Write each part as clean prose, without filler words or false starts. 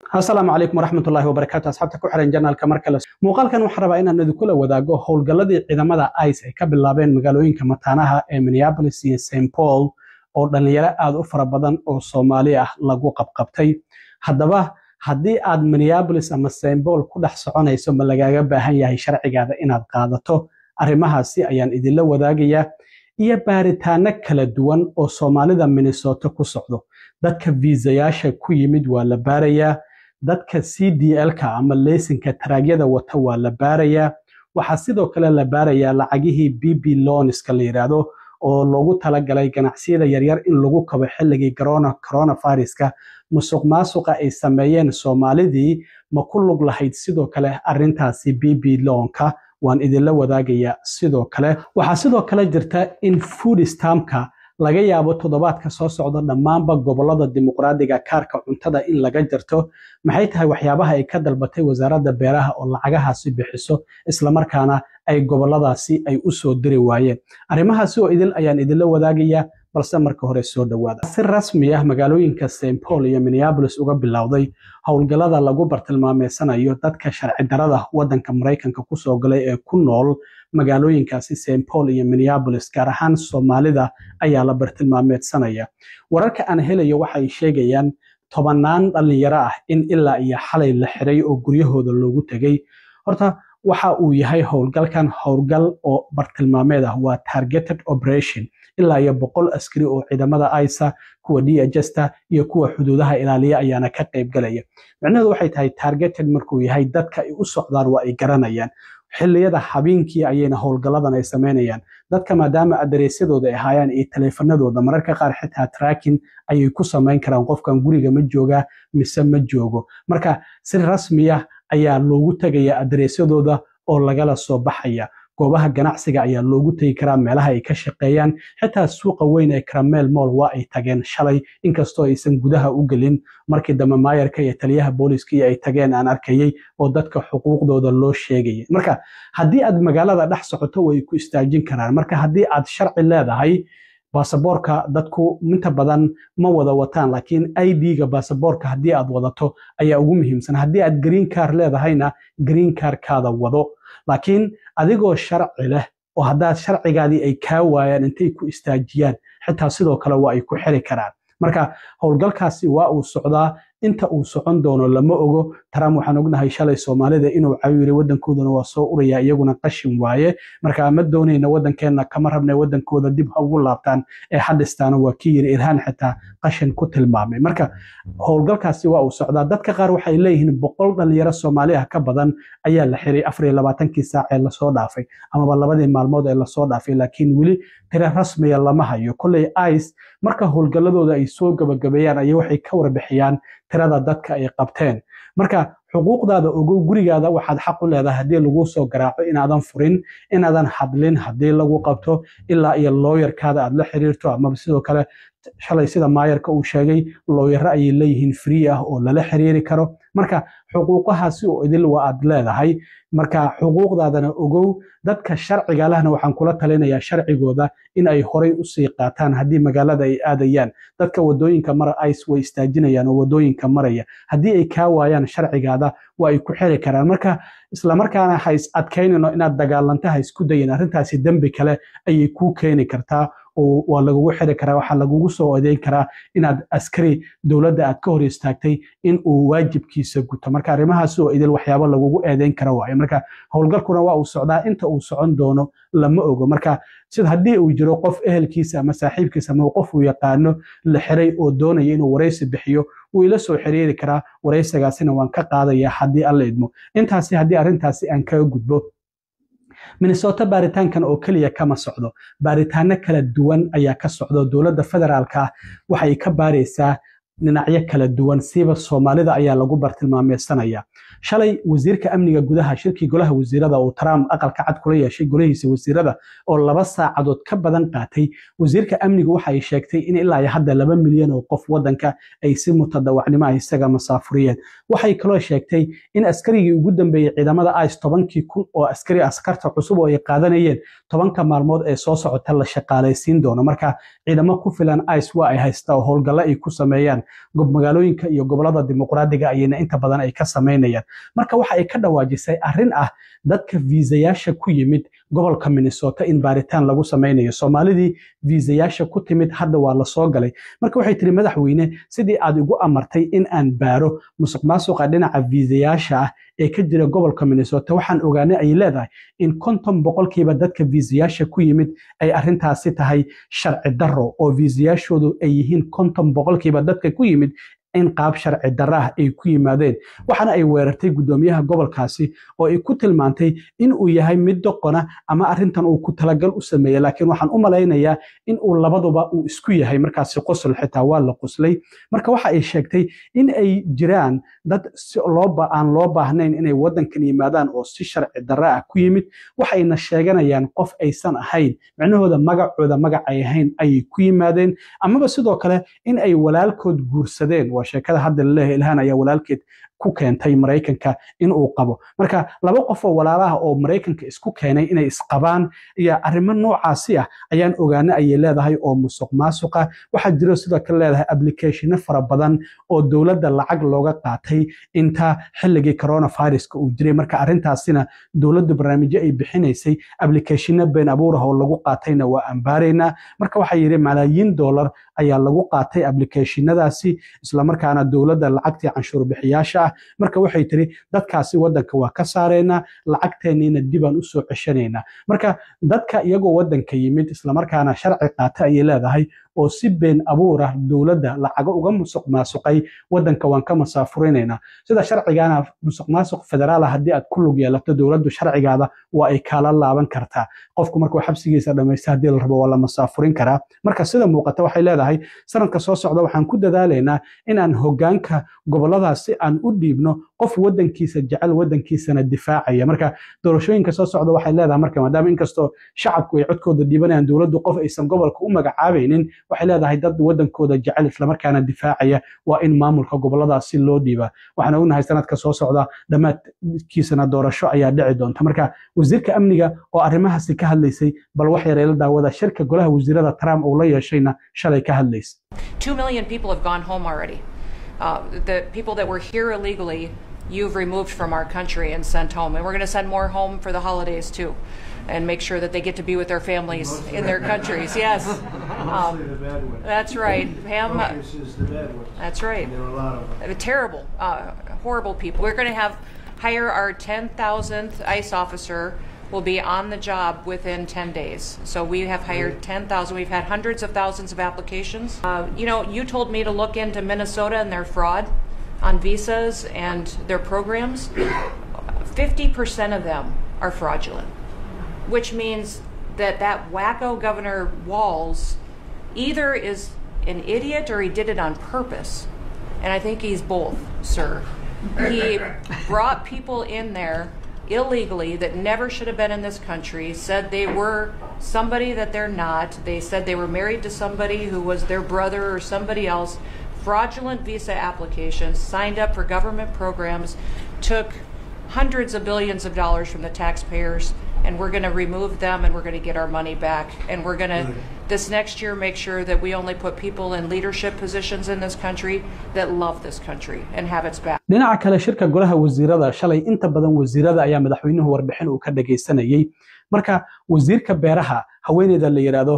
السلام عليكم ورحمة الله وبركاته أصحابتك وحرين جنال كمركز muuqaalkan waxaan rabaa inaan idinku la wadaago howlgaladii ciidamada ICE ay ka bilaabeen magaalooyinka mataanaha ee Minneapolis iyo St Paul oo dhalinyaro aad u fara badan oo Soomaali ah lagu qabqabtay haddaba haddii aad Minneapolis ama St Paul ku dhex soconayso ma lagaaga baahan yahay sharcigaada inaad qaadato arrimahaasi ayaan idinla wadaagayaa iyo baaritaano kala duwan oo Soomaalida Minnesota ku socdo dadka viisayaasha ku yimid waa la baarayaa dadka CDL-ka ama laysanka taraagyada wata waa la baarayaa waxa sidoo kale la baarayaa lacagihii BB loans-ka la yiraahdo oo loogu talagalay ganacsiyada yaryar in lagu kabo xilligii coronavirus-ka musuqmaasuqa ay sameeyeen Soomaalidii ma ku lug lahayd sidoo kale arrintaasi BB loan-ka waan idinla wadaagayaa sidoo kale waxa sidoo kale jirta in food stamp-ka laga yaabo toddobaadka soo socda dhammaanba gobolada dimuqraadiga kaarka cuntada in laga jarto maxay tahay waxyaabaha ay ka dalbatay wasaaradda beeraha oo lacagahaasi bixiso isla markaana ay goboladaasi ay u soo diri waayeen arrimahaasi oo idil ayaan idinla wadaagayaa balse marka hore soo dhawaada si rasmi ah magaalooyinka St Paul iyo Minneapolis uga bilowday howlgalada lagu bartilmaameysanayo dadka sharci darrada wadanka Mareykanka ku soo galay ee ku nool magaalooyinkaasi St Paul iyo Minneapolis gaar ahaan Soomaalida ayaa la bartilmaameedsanaya wararka aan helayo waxay sheegayaan tobanaan dhalinyaro ah in ilaa iyo xalay la xiray oo guryahooda loogu tagay horta waxa uu yahay howlgalkan howlgal oo bartilmaameed ah waa targeted operation ilaa iyo 100 askari oo ciidamada ICE kuwa DHS-ta iyo kuwa xuduudaha ilaaliya ayaana ka qayb galaya macnaheedu waxay tahay targeted markuu yahay dadka ay u socdaan waa ay garanayaan xilliyada habeenkii ayayna howlgaladan ay sameynayaan dadka maadaama adereesyadooda ay hayaan iyo taleefanadooda mararka qaar xitaa tracking ayay ku sameyn karaan qofkan guriga ma jooga mise ma joogo marka si rasmi ah ayaa loogu tagayaa adereesyadooda oo lagala soo baxaya goobaha ganacsiga ayaa loogu tagi karaa meelaha ay ka shaqeeyaan xitaa suuqa weyn ee Carmel Mall waa ay tageen shalay inkastoo aysan gudaha u gelin markii dambe maayarka iyo taliyaha booliska ay tageen aan arkayay oo dadka xuquuqdooda loo sheegay marka haddii aad magaalada dhex socoto way ku istaajin karaan marka haddii aad sharci leedahay baasaboorka dadku inta badan ma wada wataan laakiin ID-ga baasaboorka haddii aad wadato ayaa ugu muhiimsan haddii aad green card leedahayna green card-kaada wado laakiin adigoo sharci leh oo haddaad sharcigaadii ay kaa waayaan intay ku istaajiyaan xitaa sidoo kale waa ay ku xiri karaan marka howlgalkaasi waa uu socdaa inta uu socon doono lama ogo Trump waxaan ognahay shalay Soomaalida inuu cayiri wadankoodana waa soo uraya iyaguna qashin waaye marka ma doonayna wadankeena kama rabnay wadankooda dib ugu laabtaan ee xadistaan waa kii yiri Irhaan xitaa qashin ku tilmaamay marka howlgalkaasi waa uu socdaa dadka qaar waxay leeyihiin 100 dhalinyaro Soomaali ah ka badan ayaa la xiray 24 saac ee la soo dhaafay ama labadii maalmood ee la soo dhaafay laakiin wili tira rasmi ah lama hayo kulay ICE marka howlgaladooda ay soo gabagabeeyaan ay waxay ka warbixiyaan tirada dadka ay qabteen marka xuquuqdaada ugu gurigaada waxaad xaq u leedahay hadii lagu soo garaaco inaadan furin inaadan hadlin hadii lagu qabto ilaa iyo lawyer-kaada aad la xiriirto ama sidoo kale shalay sida maayarka uu sheegay lawyer ay leeyihiin free ah oo la xiriiri karo marka xuquuqahaasi oo idil waa aad leedahay marka xuquuqdaadana ogow dadka sharciga lehna waxaan kula talinayaa sharcigooda in ay horay u sii qaataan hadii magaalada ay aadayaan dadka wadooyinka mara ICE way istaajinayaan oo wadooyinka maraya hadii ay ka waayaan sharcigaada waa ay ku xiri karaan marka isla markaana hays adkeynino inaad dagaalantaha isku dayin arrintaasi dambi kale ayay ku keeni kartaa oo waa lagu xiri karaa waxa lagu soo odeyn karaa inaad askari dawladda aad ka hor istaagtay in uu waajibkiisa guto marka arrimahaas oo idil waxyaabo lagu eedeyn karo waa marka howlgalkuna waa uu socdaa inta uu socon doono lama ogo marka sida hadii uu jiro qof ehelkiisa ama saaxiibkiisa ama qof uu yaqaano la xiray oo doonaya inuu wareysi bixiyo uu ila soo xiriiri karaa wareysigaasina waan ka qaadayaa hadii alla idmo intaasi hadii arrintaasi aan kaga gudbo Minnesota baaritaankan oo kaliya kama socdo baaritaano kala duwan ayaa ka socdo dawladda federaalka waxay ka baaraysaa dhinacyo kala duwan siba Soomaalida ayaa lagu bartilmaameedsanaya shalay wasiirka amniga gudaha shirki golaha wasiirada oo Trump aqalka cad kula yeeshay golahiisa wasiirada oo 2 saacadood ka badan qaatay wasiirka amniga waxa ay sheegtay in ilaa hadda 2 milyan oo qof wadanka ay si mutadawacnimo ah isaga masaafuriyeen waxay kaloo sheegtay in askarigii ugu dambeeyay ciidamada ICE 10,000 oo askari askarta cusub oo ay qaadanayeen 10 maalmood ee soo socota la shaqaaleysiin doono marka ciidamo ku filan ICE waa ay haystaa howlgalo ay ku sameeyaan magaalooyinka iyo gobolada dimuqraadiga ayayna inta badan ay ka sameynayaan marka waxa ay ka dhawaajisay arrin ah dadka viisayaasha ku yimid gobolka Minnesota in baaritaan lagu sameynayo Soomaalidii viisayaasha ku timid hadda waa la soo galay marka waxay tiri madaxweyne sidii aad igu amartay in aan baaro musuqmaasuqa dhinaca viisayaasha ah ee ka jira gobolka Minnesota waxaan ogaanay ay leedahay in 50% dadka viisayaasha ku yimid ay arrintaasi tahay sharci darro oo viisayaashoodu ay yihiin 50% dadka ku yimid in qaab sharci darro ah ay ku yimaadeen waxana ay weerartay gudoomiyaha gobolkaasi oo ay ku tilmaantay in uu yahay mid doqona ama arrintan uu ku talagal u sameeyay laakiin waxaan u malaynayaa in uu labaduba uu isku yahay markaasi qosol xitaa waa la qoslay marka waxa ay sheegtay in ay jiraan dad si aan loo baahnayn inay wadankan yimaadaan oo si sharci darro ah ku yimid waxayna sheeganayaan qof aysan ahayn macnahooda magac ay ahayn ay ku yimaadeen amaba sidoo kale in ay walaalkood guursadeen sheekada hadda leeyahay ilhaan ayaa walaalkeed ku keentay Mareykanka in uu qabo marka laba qof oo walaalaha oo Mareykanka isku keenay inay isqabaan iyo arrimo noocaasi ah ayaan ogaanay ay leedahay oo musuqmaasuqa waxa jiro sidoo kale leedahay application fara badan oo dawladda lacag looga qaatay inta xilligii coronavirus-ka uu jiray marka arrintaasina dawladdu barnaamijyo ay bixinaysay application been abuur ah oo lagu qaatayna waa ambaareyna marka waxa yiri malaayiin dollar ayaa lagu qaatay applicationadaasi isla markaana dawladda lacagtii canshuur bixiyaasha marka waxay tiri dadkaasi wadanka waa ka saareyna lacagteennina dib aan u soo ceshanayna marka dadka iyagoo wadanka yimid isla markaana sharci qaata ay leedahay oo si been abuur ah dawladda lacag uga musuqmaasuqay wadanka waan ka masaafurinayna sida sharcigaana musuqmaasuq federaal hadii aad ku lug yeelato dawladdu sharcigaada waa ay kala laaban kartaa qofku markuu xabsigiisa dhameystay hadii la rabo waa la masaafurin karaa marka sida muuqata waxay leedahay sanadka soo socda waxaan ku dadaaleynaa inaan hoggaanka goboladaasi aan u dhiibno qof wadankiisa jecel wadankiisana difaacaya marka doorashooyinka soo socda waxay leedahay marka maadaama inkastoo shacabku ay codkooda dhiibanayaan dawladdu qof aysan gobolka u magacaabaynin waxay leedahay dad wadankooda jecel isla markaana difaacaya waa in maamulka goboladaasi loo dhiibaa waxaan ognahay sanadka soo socda dhamaadkiisana doorasho ayaa dhici doonta marka wasiirka amniga oo arrimahaasi ka hadlaysay bal wax yar la daawada shirka golaha wasiirada Trump oo la yeeshayna shalay ka hadlaysay 2 million people have gone home already. The people that were here illegally, you've removed from our country and sent home. And we're going to send more home for the holidays too, and make sure that they get to be with their families in their countries. Yes. That's right. Pam, that's right. Terrible, horrible people. We're going to hire our 10,000th ICE officer will be on the job within 10 days. So we have hired 10,000. We've had hundreds of thousands of applications. You told me to look into Minnesota and their fraud on visas and their programs. 50% of them are fraudulent, which means that wacko Governor Walz either is an idiot or he did it on purpose. And I think he's both, sir. He brought people in there illegally that never should have been in this country, said they were somebody that they're not. They said they were married to somebody who was their brother or somebody else. Fraudulent visa applications, signed up for government programs, took hundreds of billions of dollars from the taxpayers, and we're going to remove them and we're going to get our money back. And we're going to, this next year, make sure that we only put people in leadership positions in this country that love this country and have its back. dhinaca kale shirka golaha wasiirada shalay inta badan wasiirada ayaa madaxweynuhu warbixin uu ka dhageysanayay marka wasiirka beeraha haweeneyda la yiraahdo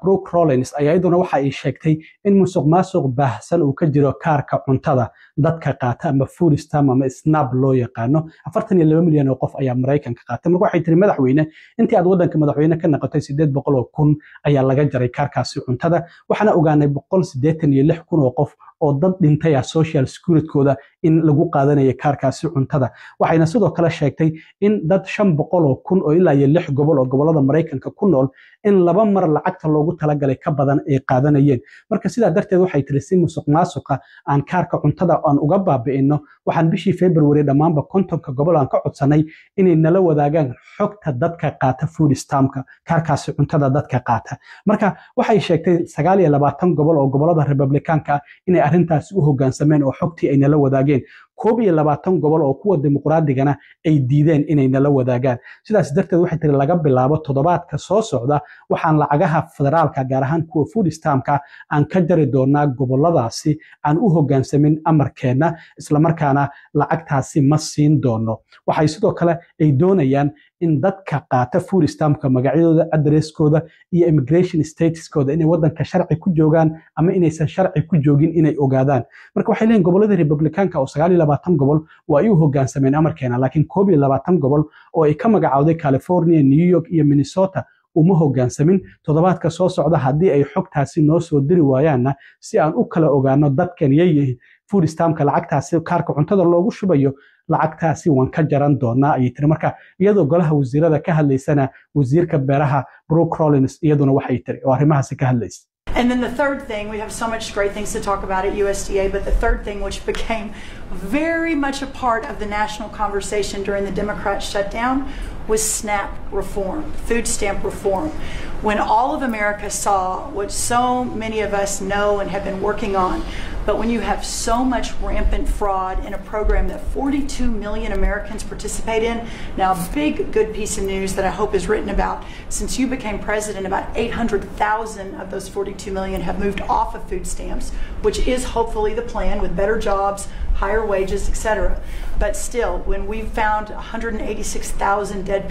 Brooke Rollins ayaa iyaduna waxa ay sheegtay in musuqmaasuq baahsan uu ka jiro kaarka cuntada dadka qaata ama food stamp ama SNAP loo yaqaano 42 milyan oo qof ayaa Mareykanka qaata marka waxay tiri madaxweyne intii aad wadanka madaxweyne ka noqotay 800,000 ayaa laga jaray kaarkaasi cuntada waxaana ogaanay 186,000 oo qof oo dad dhintay social security-kooda in lagu qaadanayo kaarkaasi cuntada waxayna sidoo kale sheegtay in dad 500,000 oo ilaa 6 gobol oo gobolada Mareykanka ku nool in laba mar lacagta loogu talagalay ka badan ay qaadanayeen marka sidaa darteed waxay tiri si musuqmaasuqa aan kaarka cuntada aan uga baabi'ino waxaan bishii February dhamaanba 50 gobol aan ka codsanay inay nala wadaagaan xogta dadka qaata food stamp-ka kaarkaasi cuntada dadka qaata marka waxay sheegtay 29 gobol oo gobolada Republicaanka inay arrintaas u hoggaansameen oo xogtii ay nala wadaageen 21 gobol oo kuwa dimuqraadiga ay diideen inay nala wadaagaan sidaas darteed waxay tiri laga bilaabo toddobaadka soo socda waxaan lacagaha federaalka gaar ahaan kuwa food stamp-ka aan ka jari doonaa goboladaasi aan u hoggaansamin amarkeena isla markaana lacagtaasi ma siin doono waxay sidoo kale ay doonayaan in dadka qaata food stamp-ka magacyadooda addresskooda iyo immigration statuskooda inay wadanka sharci ku joogaan ama inaysan sharci ku joogin inay ogaadaan marka waxay leeyihiin gobolada Republicanka oo 29 gobol waa ay u hoggaansameen amarkeena laakiin 21 gobol oo ay ka magacawday California, New York iyo Minnesota uma hoggaansamin toddobaadka soo socda haddii ay xogtaasi noo soo diri waayaanna si aan u kala ogaano dadkan yahay food stamp-ka lacagtaasi kaarka cuntada loogu shubayo lacagtaasi waan ka jaran doonaa ayay tiri marka iyadoo golaha wasiirada ka hadlaysana wasiirka beeraha Brooke Rollins iyaduna waxay tiri oo arrimahaasi ka hadlaysa. And then the third thing, we have so much great things to talk about at USDA, but the third thing, which became very much a part of the national conversation during the Democrat shutdown, was SNAP reform, food stamp reform. When all of America saw what so many of us know and have been working on, but when you have so much rampant fraud in a program that 42 million Americans participate in, now a big good piece of news that I hope is written about, since you became president, about 800,000 of those 42 million have moved off of food stamps, which is hopefully the plan with better jobs, higher wages, etc. But still, when we found 186,000 dead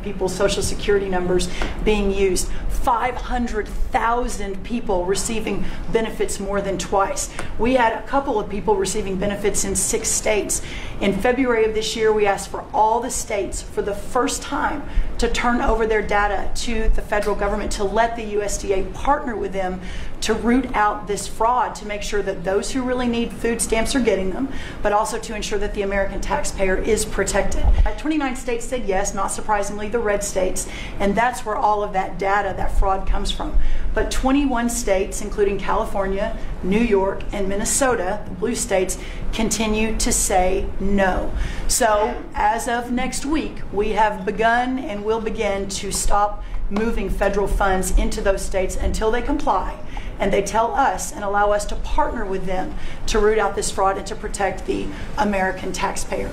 people's social security numbers being used, 500,000 people receiving benefits more than twice. We had a couple of people receiving benefits in 6 states. In February of this year, we asked for all the states for the first time to turn over their data to the federal government to let the USDA partner with them to root out this fraud, to make sure that those who really need food stamps are getting them, but also to ensure that the American taxpayer is protected. 29 states said yes, not surprisingly, the red states, and that's where all of that data, that fraud comes from. But 21 states, including California, New York, and Minnesota, the blue states, continue to say no. So as of next week, we have begun and will begin to stop moving federal funds into those states until they comply and they tell us and allow us to partner with them to root out this fraud and to protect the American taxpayer.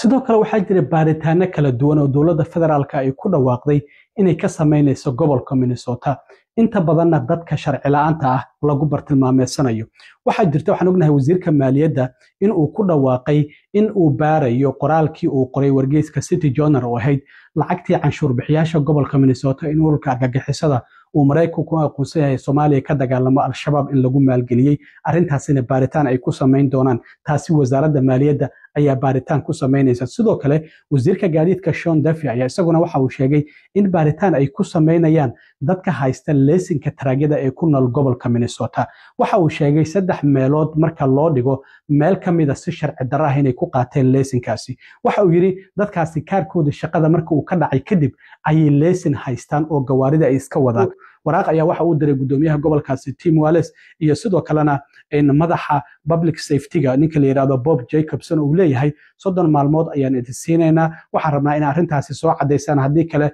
sidoo kale waxaa jira baaritaano kala duwan oo dowladda federaalka ay ku dhawaaqday inay ka sameynayso gobolka Minnesota inta badanna dadka sharci la'aanta ah lagu bartilmaameedsanayo waxaa jirta waxaan ognahay wasiirka maaliyadda in uu ku dhawaaqay in uu baarayo qoraalkii uu qoray wargeyska City Journal oo ahayd lacagtii canshuur bixiyaasha gobolka Minnesota in ururka argagixisada uu Mareykanku ku aqoonsan yahay Soomaaliya ka dagaalamo al-shabaab in lagu maalgeliyay arintaasina baaritaan ay ku sameyn doonaan taasi wasaaradda maaliyadda ayaa baaritaan ku sameynaysa sidoo kale wasiirka gaadiidka Sean Duffy ayaa isaguna waxa uu sheegay in baaritaan ay ku sameynayaan dadka haysta leesinka taraagada ee ku nool gobolka Minnesota waxa uu sheegay 3 meelood marka loo dhigo meel kamid ah si sharci darro ah inay ku qaateen leesinkaasi waxa uu yiri dadkaasi kaarkooda shaqada marka uu ka dhacay kadib ay leesin haystaan oo gawaarida ay iska wadaan waraaq ayaa waxa uu diray gudoomiyaha gobolkaasi Tim Walz iyo sidoo kalena in madaxa public safety-ga ninka la yiraahdo Bob Jacobson uu leeyahay 30 maalmood ayaan idinsiinaynaa waxaan rabnaa in arintaasi soo cadeysaan hadii kale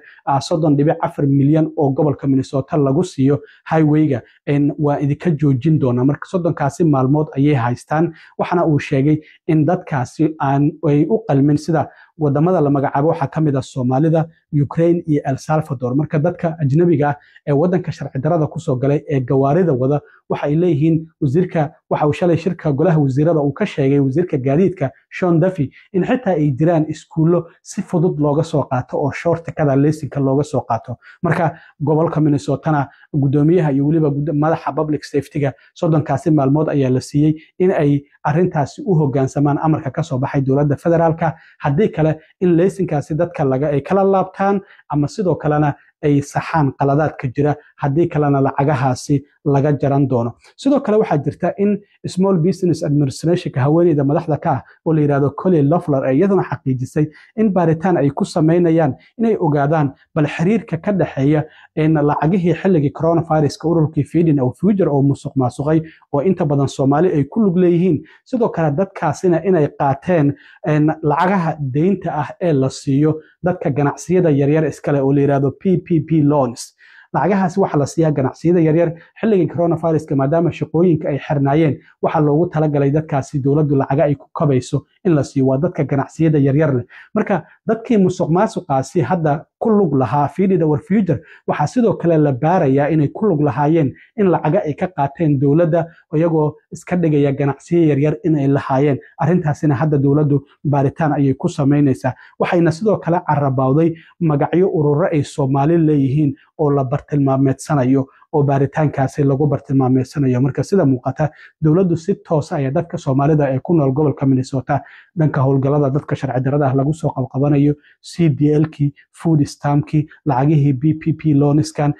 30.4 milyan oo gobolka Minnesota lagu siiyo highway-ga in waa idinka joojin doona marka 30kaasi maalmood ayay haystaan waxana uu sheegay in dadkaasi aan ay u qalmin sida wadamada la magacaabo waxa kamid ah Soomaalida Ukraine iyo El Salvador marka dadka ajnabiga ee wadanka sharci darrada ku soo galay ee gawaarida wada waxa ay leeyihiin wasiirka waxa uu shalay shirka golaha wasiirada uu ka sheegay wasiirka gaadiidka Sean Duffy in xitaa ay jiraan iskuulo si fudud looga soo qaato oo short kada leesinka looga soo qaato marka gobolka Minnesota gudoomiyaha iyo waliba madaxa public safety-ga 30kaasi maalmood ayaa la siiyay in ay arintaasi u hoggaansamaan amarka ka soo baxay dowladda federaalka hadii kale in leesinkaasi dadka laga ay kala laabtaan ama sidoo kalena ay saxaan qaladaadka jira hadii kalena lacagahaasi laga jaran doono sidoo kale waxa jirta in Small Business Administration haweeneyda madaxda ka ah oo la yiraahdo Colleen Loeffler ay iyaduna xaqiijisay in baaritaan ay ku sameynayaan inay ogaadaan bal xiriirka ka dhaxeeya in lacagihii xilligii coronavirus-ka ururkii Feeding of Future oo musuqmaasuqay oo inta badan Soomaali ay ku lug leeyihiin sidoo kale dadkaasina inay qaateen lacagaha deynta ah ee la siiyo dadka ganacsiyada yaryar iskale oo la yiraahdo PPP loans lacagahaasi waxa la siiyaa ganacsiyada yaryar xilligii coronaviruska maadaama shaqooyinka ay xirnaayeen waxa loogu talagalay dadkaasi dowladdu lacaga ay ku kabayso in la siiyo waa dadka ganacsiyada yaryar leh marka dadkii musuqmaasuqaasi hadda ku lug lahaa feed our future waxa sidoo kale la baarayaa inay ku lug lahaayeen in lacaga ay ka qaateen dowladda iyagoo iska dhigaya ganacsiyo yaryar inay lahaayeen arrintaasina hadda dowladdu baaritaan ayay ku samaynaysaa waxayna sidoo kale carabawday magacyo ururo ay Soomaali leeyihiin oo la bartilmaameedsanayo oo baaritaankaasi lagu bartilmaameedsanayo marka sida muuqata dowladdu si toos ah ay dadka Soomaalida ee ku nool gobolka Minnesota dhanka howlgalada dadka sharci darrada ah lagu soo qabqabanayo CDL-kii food stamp-kii lacagihii BPP loanskan